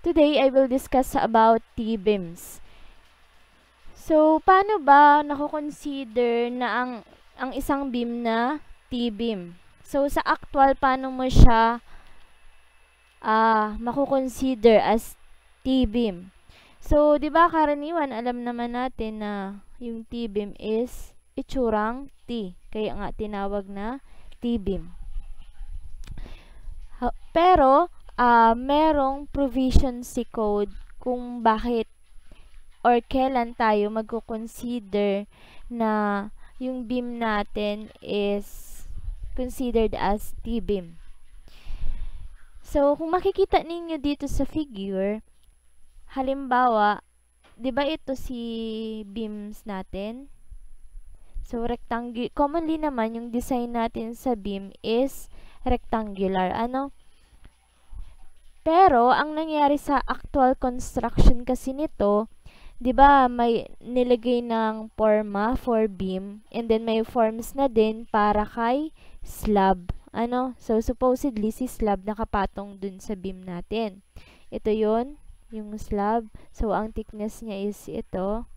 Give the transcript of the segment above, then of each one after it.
Today, I will discuss about T-beams. So, paano ba nako-consider na ang isang beam na T-beam? So, sa actual, paano mo siya mako-consider as T-beam? So, 'di ba karaniwan alam naman natin na yung T-beam is itsurang T, kaya nga tinawag na T-beam. Pero merong provision si code kung bakit or kailan tayo magko-consider na yung beam natin is considered as T-beam. So, kung makikita ninyo dito sa figure, halimbawa, 'di ba ito si beams natin? So, commonly naman yung design natin sa beam is rectangular. Pero, ang nangyari sa actual construction kasi nito, 'di ba may nilagay ng forma for beam and then may forms na din para kay slab. So, supposedly, si slab nakapatong dun sa beam natin. Ito yon yung slab. So, ang thickness niya is ito.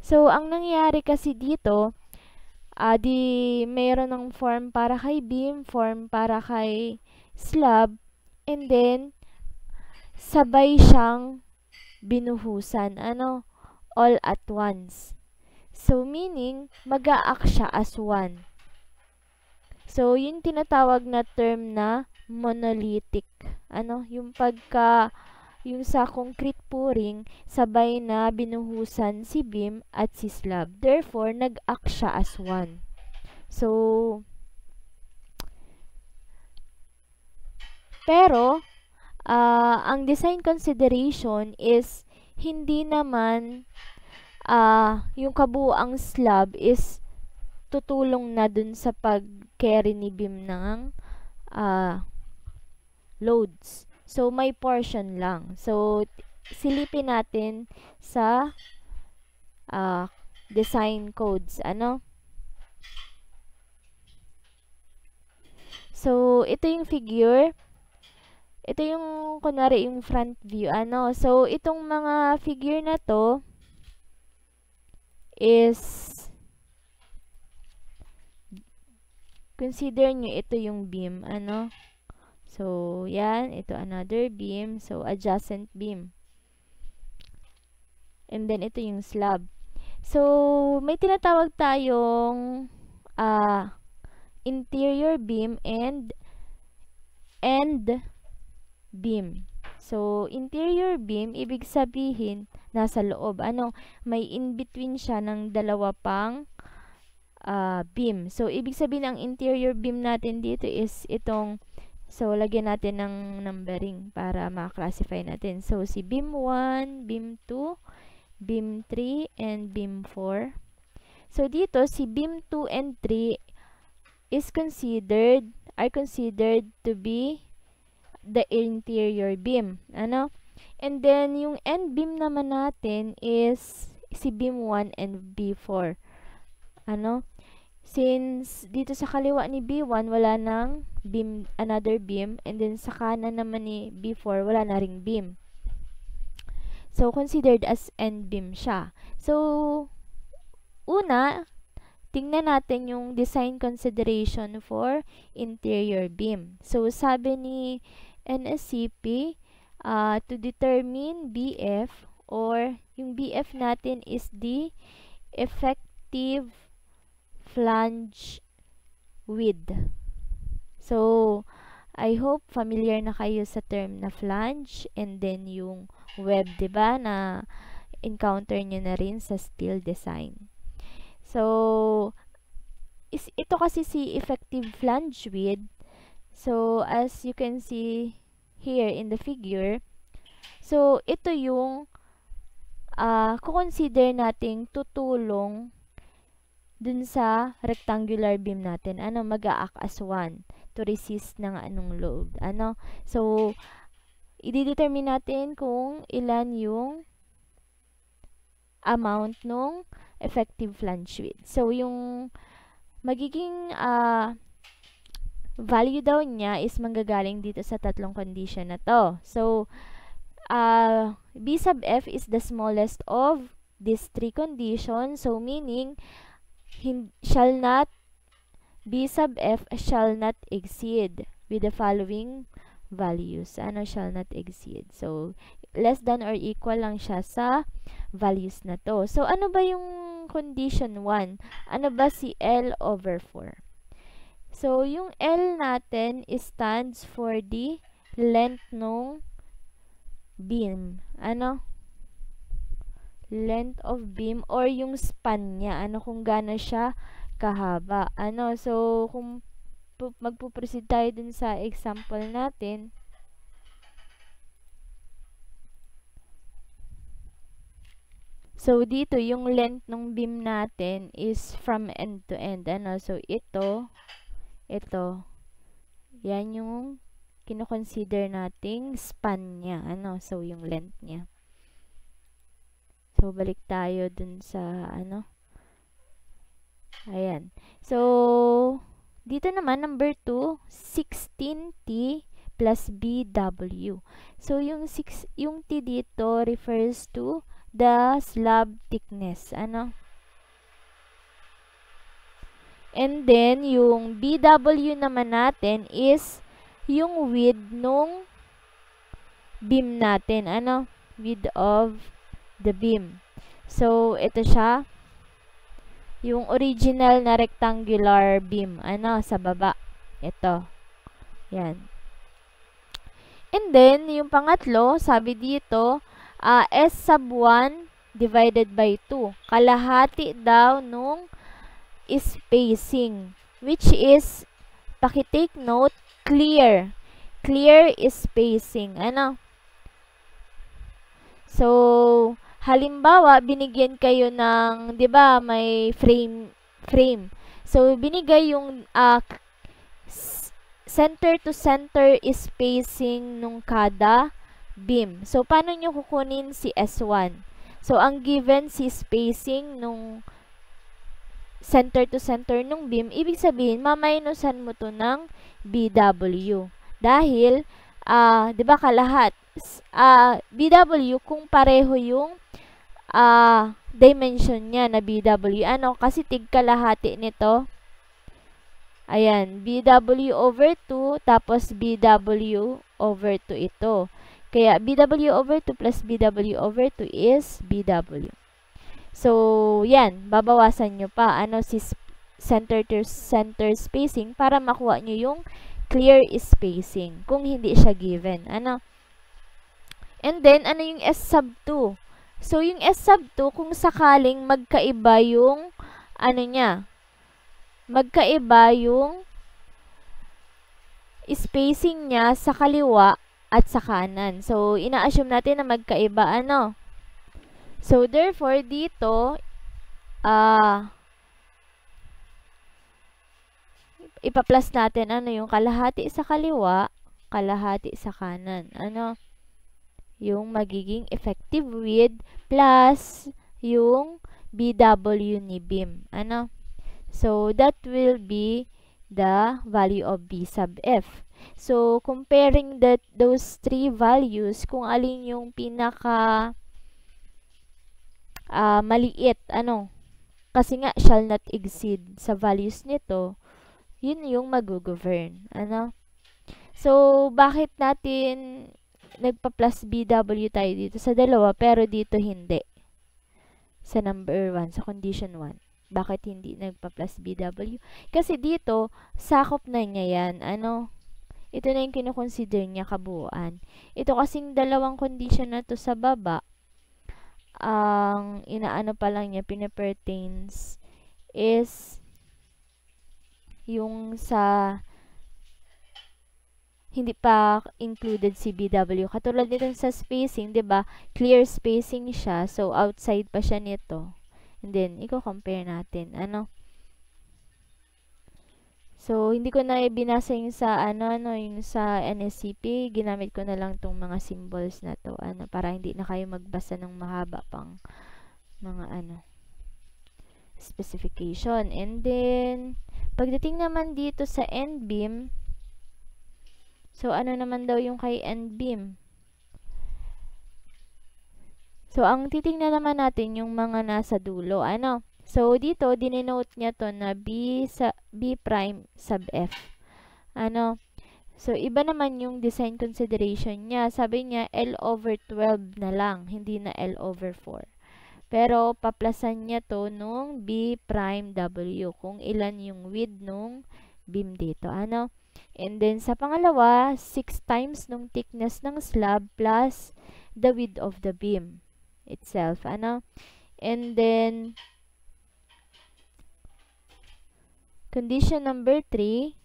So, ang nangyari kasi dito, mayroon ng form para kay beam, form para kay slab, and then sabay siyang binuhusan, all at once. So, meaning, mag-a-act siya as one. So, yung tinatawag na term na monolithic. Yung sa concrete pouring, sabay na binuhusan si beam at si slab. Therefore, nag-act siya as one. So, pero, ang design consideration is hindi naman yung kabuuang slab is tutulong na dun sa pag-carry ni beam ng loads. So, may portion lang. So, silipin natin sa design codes. So, ito yung figure. Ito yung, kunwari, yung front view. So, itong mga figure na to is, consider nyo ito yung beam. So, yan. Ito another beam. So, adjacent beam. And then, ito yung slab. So, may tinatawag tayong interior beam and end beam. So, interior beam, ibig sabihin, nasa loob. May in-between siya ng dalawa pang beam. So, ibig sabihin, ang interior beam natin dito is itong, so, lagyan natin ng numbering para ma-classify natin. So, si beam 1, beam 2, beam 3, and beam 4. So, dito, si beam 2 and 3 are considered to be the interior beam. And then, yung end beam naman natin is si beam 1 and B4. Since dito sa kaliwa ni B1, wala nang beam, another beam, and then sa kanan naman ni B4, wala na ring beam. So, considered as end beam siya. So, una, tingnan natin yung design consideration for interior beam. So, sabi ni NSCP, to determine BF, or yung BF natin is the effective flange width. So, I hope familiar na kayo sa term na flange, and then yung web, 'di ba, na encounter nyo na rin sa steel design. So, ito kasi si effective flange width. So, as you can see here in the figure, so, ito yung kukonsider nating tutulong dun sa rectangular beam natin. Mag-a-act as one to resist ng anong load. So, i-determine natin kung ilan yung amount nung effective flange width. So, yung magiging value daw niya is manggagaling dito sa tatlong condition na to. So, B sub f is the smallest of these three conditions. So, meaning, B sub f shall not exceed with the following values. Ano shall not exceed? So, less than or equal lang siya sa values na to. So, ano ba yung condition 1? Ano ba si L over 4? So, yung L natin stands for the length ng beam. Ano? Length of beam or yung span niya. Ano kung gaano siya kahaba. Ano? So, kung magpuproceed tayo dun sa example natin, so, dito, yung length ng beam natin is from end to end. Ano? So, ito, yan yung kino-consider nating span niya. Ano? So, yung length niya. So, balik tayo dun sa, ayan. So, dito naman, number 2, 16T plus BW. So, yung T dito refers to the slab thickness. Ano? And then, yung BW naman natin is yung width nung beam natin. Ano? Width of the beam. So, ito siya. Yung original na rectangular beam. Ano? Sa baba. Ito. Yan. And then, yung pangatlo, sabi dito, S sub 1 divided by 2. Kalahati daw nung spacing, which is, pakitake note, clear. Clear is spacing. Ano? So, halimbawa, binigyan kayo ng, di ba, may frame. So, binigay yung center to center spacing nung kada beam. So, paano nyo kukunin si S1? So, ang given si spacing nung center to center nung beam, ibig sabihin, maminusan mo to ng BW. Dahil, di ba kalahat? BW, kung pareho yung dimension niya na BW. Ano? Kasi tigkalahati nito. Ayan, BW over 2, tapos BW over 2 ito. Kaya, BW over 2 plus BW over 2 is BW. So, yan, babawasan nyo pa, si center to center spacing para makuha nyo yung clear spacing, kung hindi siya given. Ano? And then, ano yung S sub 2? So, yung S sub 2, kung sakaling magkaiba yung, magkaiba yung spacing niya sa kaliwa at sa kanan. So, ina-assume natin na magkaiba, So, therefore, dito, ipa-plus natin, yung kalahati sa kaliwa, kalahati sa kanan. Yung magiging effective width plus yung BW ni beam. So, that will be the value of B sub F. So, comparing those three values, kung alin yung pinaka maliit, kasi nga, shall not exceed sa values nito, yun yung mag-govern. So, bakit natin nagpa-plus BW tayo dito sa dalawa, pero dito hindi? Sa number 1, sa condition 1. Bakit hindi nagpa-plus BW? Kasi dito, sakop na niya yan. Ito na yung kinoconsider niya kabuuan. Ito kasing dalawang condition na to sa baba, ang pa lang niya, pinapertains is yung sa hindi pa included si BW. Katulad nito sa spacing, 'di ba? Clear spacing siya, so outside pa siya nito. And then i-compare natin, So, hindi ko na binasa yung sa, yung sa NSCP. Ginamit ko na lang tong mga symbols na to, para hindi na kayo magbasa ng mahaba pang mga, specification. And then, pagdating naman dito sa end beam, so ano naman daw yung kay end beam? So, ang titingnan naman natin yung mga nasa dulo. Ano? So, dito, dinenote niya to na B prime sub F. Ano? So, iba naman yung design consideration niya. Sabi niya, L over 12 na lang, hindi na L over 4. Pero, paplasan niya to nung B prime W, kung ilan yung width nung beam dito. Ano? And then, sa pangalawa, 6 times nung thickness ng slab plus the width of the beam itself. Ano? And then, condition number 3,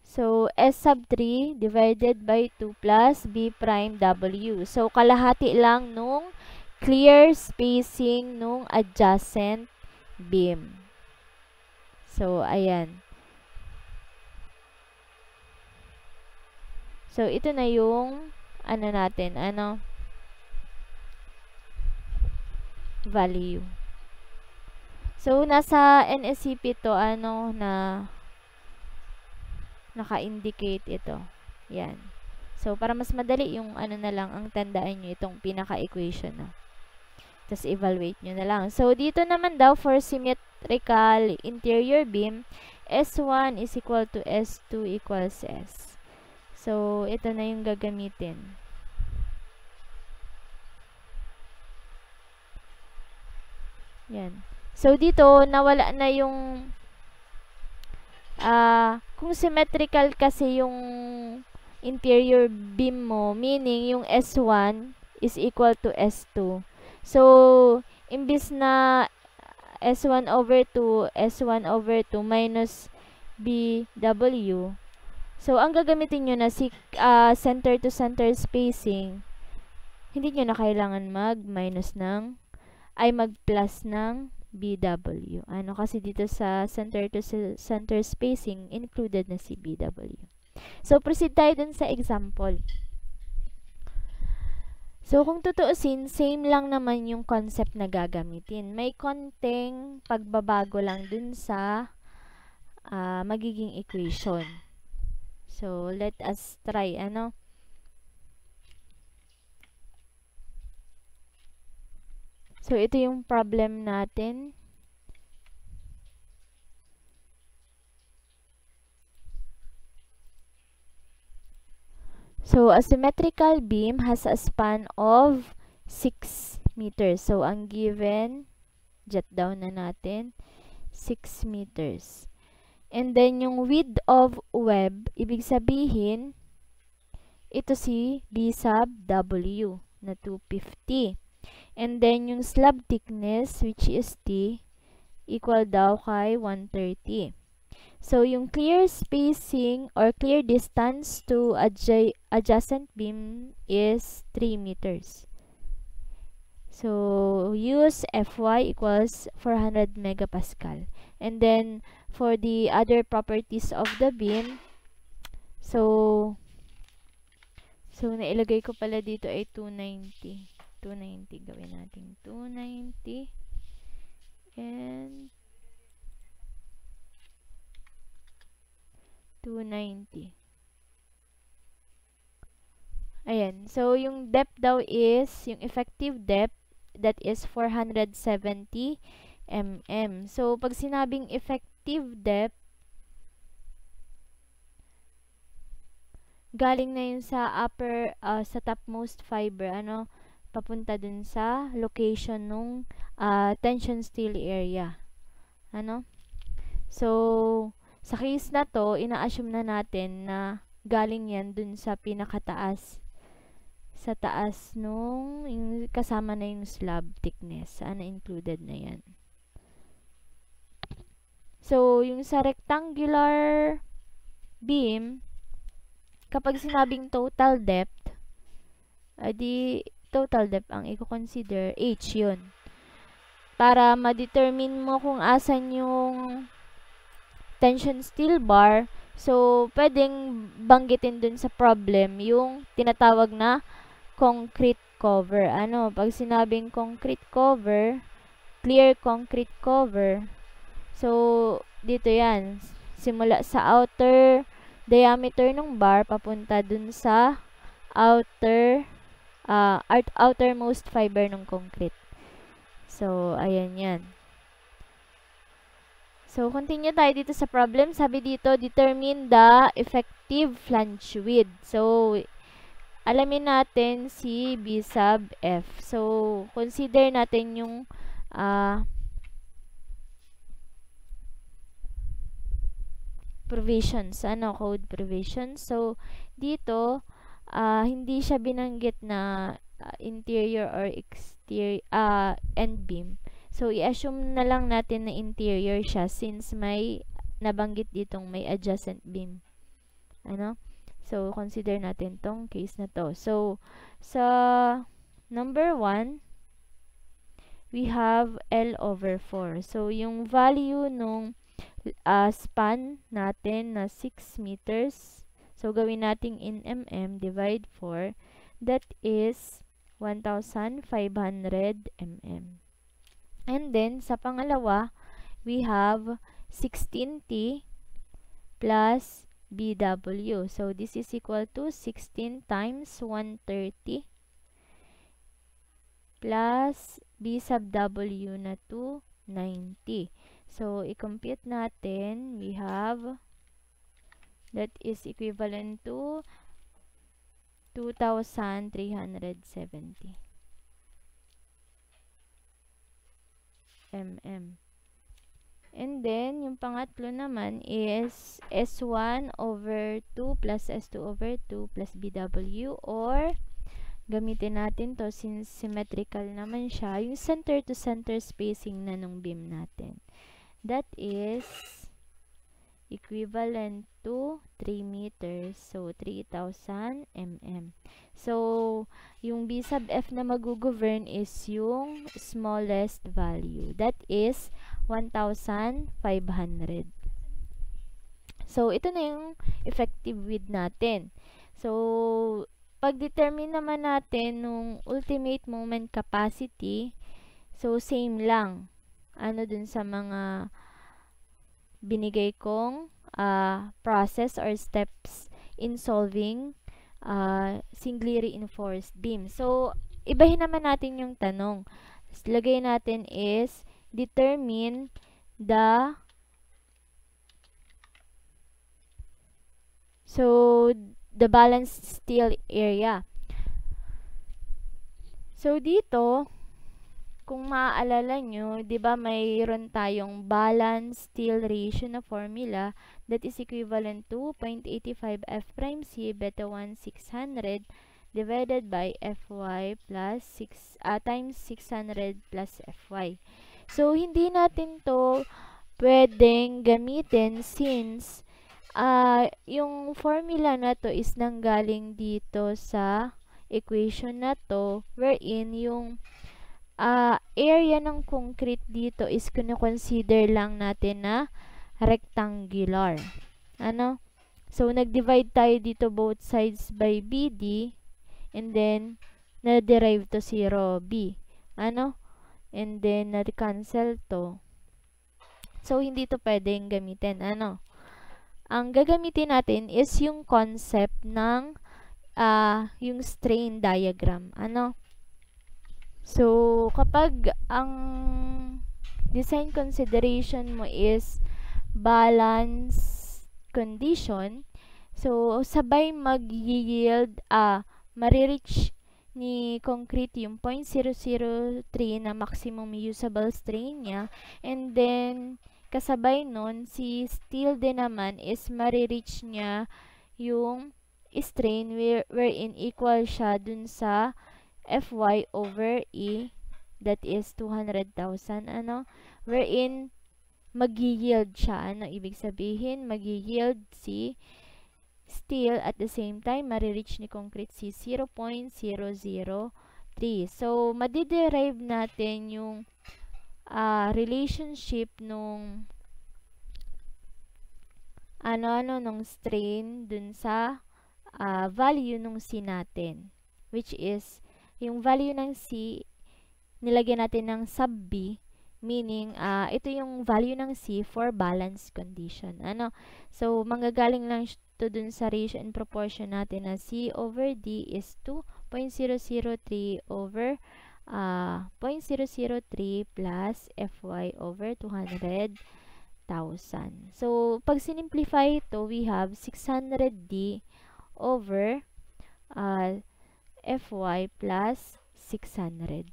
so, S sub 3 divided by 2 plus B prime W. So, kalahati lang nung clear spacing nung adjacent beam. So, ayan. So, ito na yung ano natin, ano? Value. So, nasa NSCP to, ano, na naka-indicate ito. Yan. So, para mas madali yung ano na lang, ang tandaan nyo itong pinaka-equation na. Tapos, evaluate nyo na lang. So, dito naman daw, for symmetrical interior beam, S1 is equal to S2 equals S. So, ito na yung gagamitin. Yan. So, dito, nawala na yung kung symmetrical kasi yung interior beam mo, meaning yung S1 is equal to S2. So, imbis na S1 over 2, S1 over 2 minus BW. So, ang gagamitin nyo na si center to center spacing, hindi nyo na kailangan mag-minus ng, mag-plus ng BW. Ano kasi dito sa center to center spacing, included na si BW. So, proceed tayo dun sa example. So, kung tutuusin, same lang naman yung concept na gagamitin. May konting pagbabago lang dun sa magiging equation. So, let us try, ano? So, ito yung problem natin. So, a symmetrical beam has a span of 6 meters. So, ang given, jot down na natin, 6 meters. And then, yung width of web, ibig sabihin, ito si B sub W na 250. And then, yung slab thickness, which is T, equal daw kay 130. So, yung clear spacing or clear distance to adjacent beam is 3 meters. So, use Fy equals 400 megapascal. And then, for the other properties of the beam, so nailagay ko pala dito ay 290. 290, gawin natin 290 and 290. Ayan, so yung depth daw is, yung effective depth, that is 470 mm. So, pag sinabing effective depth, galing na yun sa upper, sa topmost fiber, ano, papunta dun sa location nung tension steel area. Ano? So, sa case na to, ina-assume na natin na galing yan dun sa pinakataas. Sa taas nung yung kasama na yung slab thickness. Ano, included na yan. So, yung sa rectangular beam, kapag sinabing total depth, di total depth ang i-consider, H yun. Para ma-determine mo kung asan yung tension steel bar, so, pwedeng banggitin dun sa problem yung tinatawag na concrete cover. Ano, pag sinabing concrete cover, clear concrete cover. So, dito yan. Simula sa outer diameter ng bar, papunta dun sa outermost fiber ng concrete. So, ayan yan. So, continue tayo dito sa problem. Sabi dito, determine the effective flange width. So, alamin natin si B sub F. So, consider natin yung provisions, code provisions. So, dito, hindi siya binanggit na interior or exterior, end beam. So, i-assume na lang natin na interior siya since may nabanggit ditong may adjacent beam. So, consider natin tong case na to. So, sa number 1, we have L over 4. So, yung value nung span natin na 6 meters. So, gawin natin in mm, divide 4. That is 1,500 mm. And then, sa pangalawa, we have 16T plus BW. So, this is equal to 16 times 130 plus B sub W na 290. So, i-compute natin, we have, that is equivalent to 2,370 mm. And then, yung pangatlo naman is S1 over 2 plus S2 over 2 plus BW, or gamitin natin to since symmetrical naman siya, yung center to center spacing na nung beam natin. That is equivalent to 3 meters. So, 3,000 mm. So, yung B sub F na mag-govern is yung smallest value. That is 1,500. So, ito na yung effective width natin. So, pag-determine naman natin nung ultimate moment capacity, so, same lang. Dun sa mga binigay kong process or steps in solving singly reinforced beam. So, ibahin naman natin yung tanong. Lagay natin is determine the balanced steel area. So, dito, kung maaalala nyo, di ba mayroon tayong balance steel ratio na formula that is equivalent to 0.85 F prime C beta 1 600 divided by Fy plus 6 times 600 plus Fy. So, hindi natin to pwedeng gamitin since yung formula na to is nanggaling dito sa equation na to wherein yung area ng concrete dito is kino-consider lang natin na rectangular. So, nag-divide tayo dito both sides by BD and then na-derive to 0 B. And then na-cancel to. So, hindi to pwedeng gamitin. Ang gagamitin natin is yung concept ng yung strain diagram. So, kapag ang design consideration mo is balance condition, so, sabay mag-yield, marireach ni concrete yung 0.003 na maximum usable strain niya, and then, kasabay nun, si steel din naman is marireach niya yung strain wherein equal siya dun sa Fy over E, that is 200,000, wherein mag-yield siya. Ibig sabihin, mag-yield si steel at the same time, marireach ni concrete si 0.003. So, madiderive natin yung relationship nung nung strain dun sa value nung C natin, which is yung value ng C, nilagyan natin ng sub B, Meaning, ito yung value ng C for balance condition. Ano? So, manggagaling lang to dun sa ratio and proportion natin na C over D is 2.003 over 0.003 plus Fy over 200,000. So, pag sinimplify ito, we have 600D over Fy plus 600.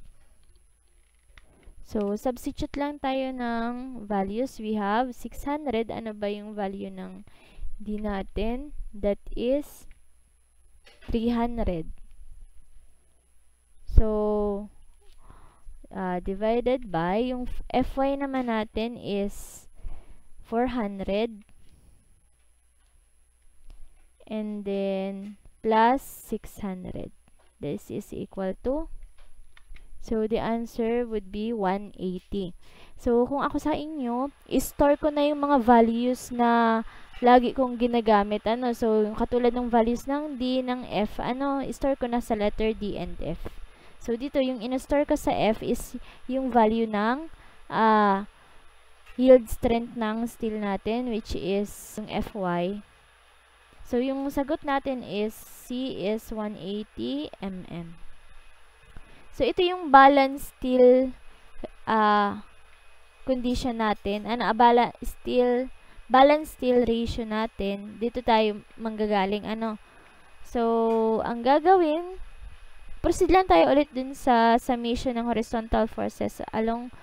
So, substitute lang tayo ng values. We have 600. Ano ba yung value ng D natin? That is 300. So, divided by, yung Fy naman natin is 400. And then, plus 600. This is equal to, so the answer would be 180. So, kung ako sa inyo, i-store ko na yung mga values na lagi kong ginagamit. Ano? So, yung katulad ng values ng D, ng F, i-store ko na sa letter D and F. So, dito, yung in-store ko sa F is yung value ng yield strength ng steel natin, which is yung Fy. So, yung sagot natin is C is 180 mm. So, ito yung balance steel condition natin. Balance steel ratio natin. Dito tayo manggagaling. So, ang gagawin, proceed lang tayo ulit dun sa summation ng horizontal forces along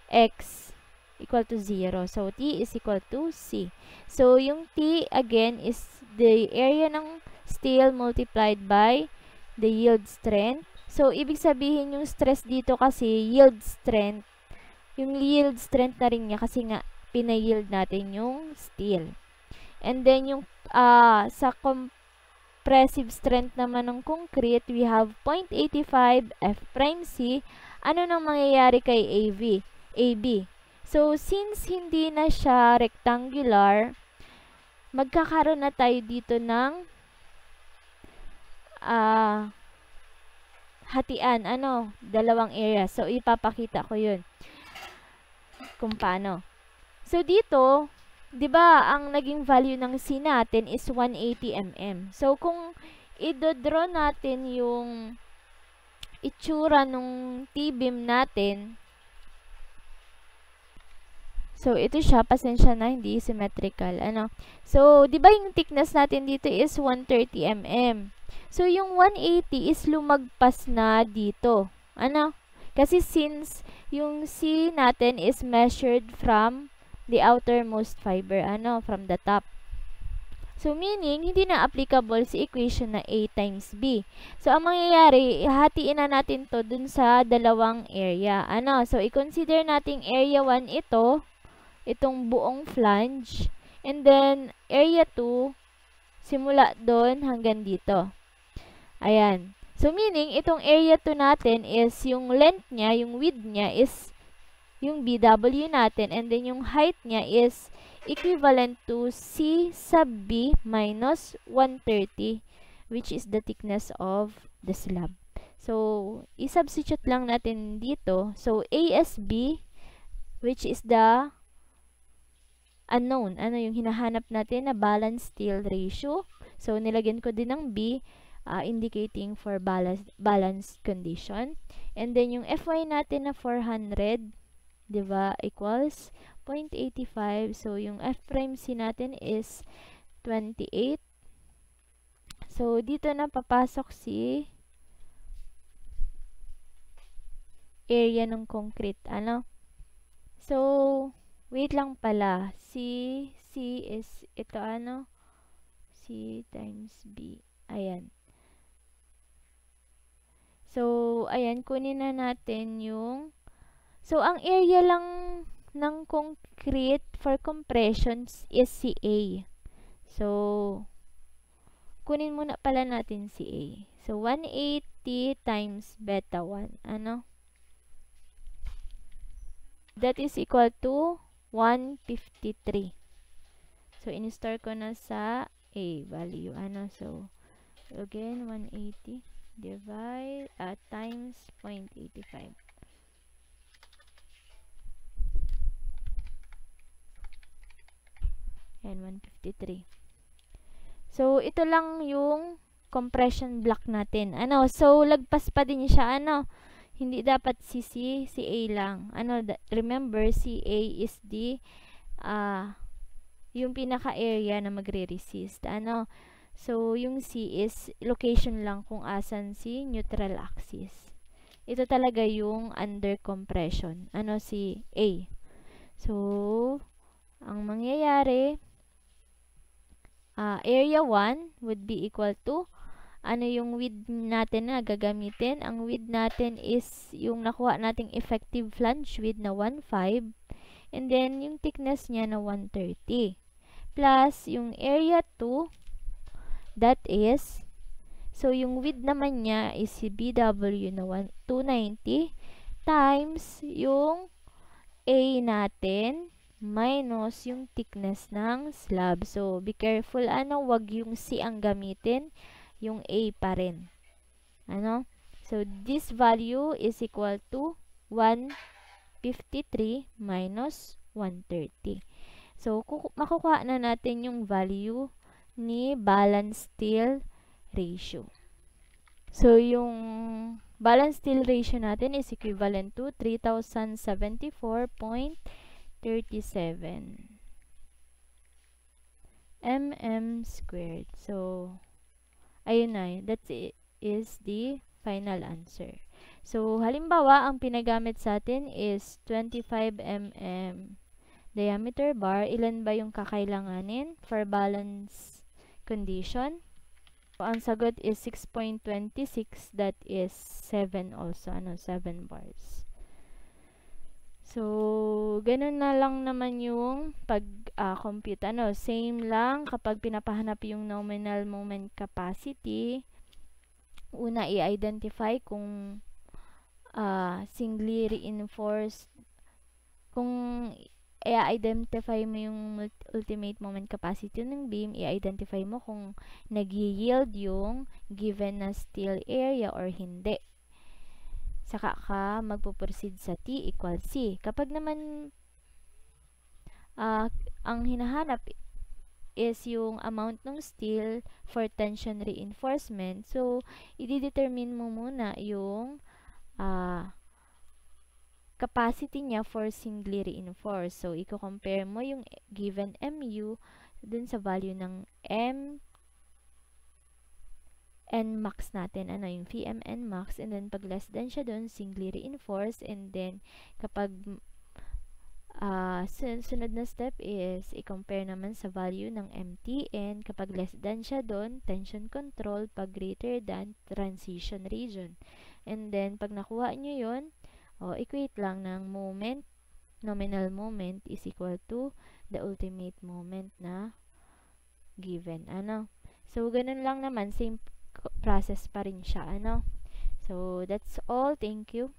X equal to 0. So, T is equal to C. So, yung T, again, is the area ng steel multiplied by the yield strength. So, ibig sabihin yung stress dito kasi yield strength. Yung yield strength na rin niya kasi nga pina-yield natin yung steel. And then, yung sa compressive strength naman ng concrete, we have 0.85 F prime C. Ano nang mangyayari kay AB? So, since hindi na siya rectangular, magkakaroon na tayo dito ng hatian, dalawang area. So, ipapakita ko yun kung paano. So, dito, 'di ba, ang naging value ng C natin is 180 mm. So, kung i-draw natin yung itsura nung T-beam natin, so, ito siya, pasensya na, hindi symmetrical. So, 'di ba yung thickness natin dito is 130 mm. So, yung 180 is lumagpas na dito. Kasi since yung C natin is measured from the outermost fiber, from the top. So, meaning, hindi na applicable si equation na A times B. So, ang mangyayari, hatiin na natin to dun sa dalawang area. So, i-consider nating area 1 itong buong flange. And then, area 2, simula doon hanggang dito. Ayan. So, meaning, itong area 2 natin is yung length niya, yung width niya is yung BW natin. And then, yung height niya is equivalent to C sub B minus 130, which is the thickness of the slab. So, i-substitute lang natin dito. So, ASB, which is the unknown. Yung hinahanap natin na balance steel ratio. So, nilagyan ko din ng B, indicating for balance condition. And then, yung Fy natin na 400, diba, equals 0.85. So, yung F prime C natin is 28. So, dito na papasok si area ng concrete. So, wait lang pala. C is ito, C times B. Ayan. So, ayan, kunin na natin yung, so, ang area lang ng concrete for compressions is CA. So, kunin muna pala natin CA. So, 180 times beta 1. That is equal to 153. So, in-store ko na sa A value. So, again, 180 divide times 0.85. Ayan, 153. So, ito lang yung compression block natin. So, lagpas pa din siya, hindi dapat si C, si A lang. Remember, si A is the, yung pinaka-area na magre-resist. So, yung C is location lang kung asan si neutral axis. Ito talaga yung under compression. Si A. So, ang mangyayari, area 1 would be equal to, yung width natin na gagamitin? Ang width natin is yung nakuha nating effective flange width na 1.5, and then yung thickness niya na 130. Plus, yung area 2, that is, so yung width naman niya is si BW na 290 times yung A natin minus yung thickness ng slab. So, be careful, wag yung C ang gamitin, yung A pa rin. So, this value is equal to 153 minus 130. So, makukuha na natin yung value ni balance steel ratio. So, yung balance steel ratio natin is equivalent to 3074.37 mm squared. So, ayun na, that is the final answer. So, halimbawa, ang pinagamit sa atin is 25 mm diameter bar. Ilan ba yung kakailanganin for balance condition? So, ang sagot is 6.26. That is 7 also. 7 bars. So, ganun na lang naman yung pag-compute. Same lang kapag pinapahanap yung nominal moment capacity. Una, i-identify kung singly reinforced. Kung i-identify mo yung ultimate moment capacity ng beam, i-identify mo kung nag-yield yung given na steel area or hindi. Saka ka magpo-proceed sa T equals C. Kapag naman ang hinahanap is yung amount ng steel for tension reinforcement, so i-determine mo muna yung capacity niya for singly reinforced. So, i-compare mo yung given MU dun sa value ng M N max natin, yung VMN max, and then pag less than siya dun, singly reinforced, and then kapag sunod na step is i-compare naman sa value ng MTN, kapag less than siya dun, tension control, pag greater than, transition region. And then pag nakuha nyo yun, equate lang ng moment, nominal moment is equal to the ultimate moment na given. So, ganun lang naman, same process pa rin siya. So, that's all. Thank you.